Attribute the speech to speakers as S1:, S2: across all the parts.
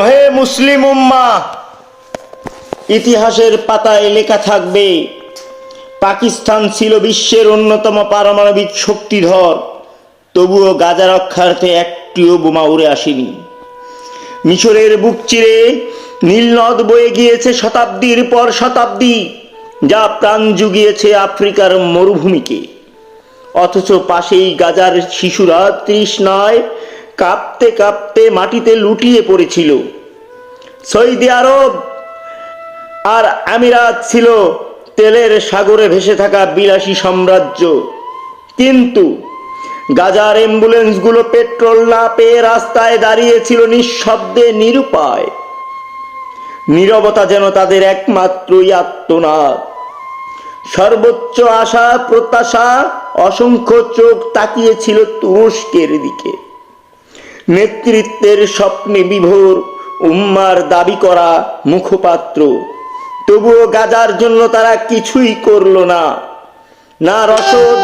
S1: ওহে মুসলিম উম্মাহ, ইতিহাসের পাতায় লেখা থাকবে পাকিস্তান ছিল বিশ্বের অন্যতম পারমাণবিক শক্তিধর, তবুও গাজা রক্ষার্থে একটিও বোমা উড়ে আসেনি। মিশরের বুক চিরে নীল নদ বয়ে গিয়েছে শতাব্দীর পর শতাব্দী, যা প্রাণ জুগিয়েছে আফ্রিকার মরুভূমিকে। অথচ পাশেই গাজার শিশুরা তৃষ্ণায় কাঁপতে কাঁপতে মাটিতে লুটিয়ে পড়েছিল। সৌদি আরব আর আমিরাত ছিল তেলের সাগরে ভেসে থাকা বিলাসী সাম্রাজ্য, কিন্তু গাজার অ্যাম্বুলেন্সগুলো পেট্রোল না পেয়ে রাস্তায় দাঁড়িয়েছিল নিঃশব্দে, নিরুপায়। নীরবতা যেন তাদের একমাত্রই আত্মনাদ। সর্বোচ্চ আশা প্রত্যাশা, অসংখ্য চোখ তাকিয়েছিল তুরস্কের দিকে। নেতৃত্বের স্বপ্নে বিভোর উম্মার দাবি করা মুখপাত্র, তবুও গাজার জন্য তারা কিছুই করল না। না রসদ,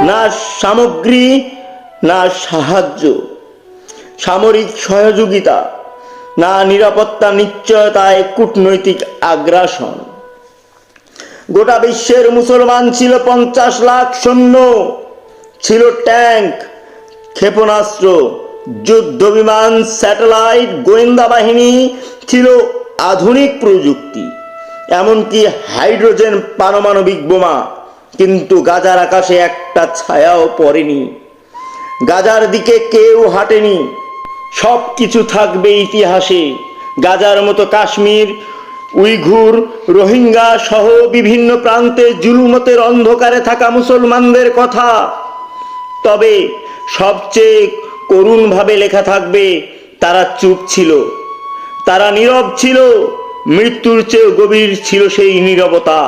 S1: না সামগ্রী, না সাহায্য, সামরিক সহযোগিতা, না নিরাপত্তা নিশ্চয়তায় কূটনৈতিক আগ্রাসন। গোটা বিশ্বের মুসলমান ছিল 50 লাখ সৈন্য, ছিল ট্যাঙ্ক, ক্ষেপণাস্ত্র, যুদ্ধ বিমান, স্যাটেলাইট, গোয়েন্দা বাহিনী, ছিল আধুনিক প্রযুক্তি, এমনকি হাইড্রোজেন পারমাণবিক বোমা। কিন্তু গাজার আকাশে একটা ছায়াও পড়েনি, গাজার দিকে কেউ হাঁটেনি। সব কিছু থাকবে ইতিহাসে, গাজার মতো কাশ্মীর, উইঘুর, রোহিঙ্গা সহ বিভিন্ন প্রান্তে জুলুমতের অন্ধকারে থাকা মুসলমানদের কথা। তবে সবচেয়ে করুণভাবে লেখা থাকবে, তারা চুপ ছিল, তারা নীরব ছিল। মৃত্যুর চেয়েও গভীর ছিল সেই নীরবতা।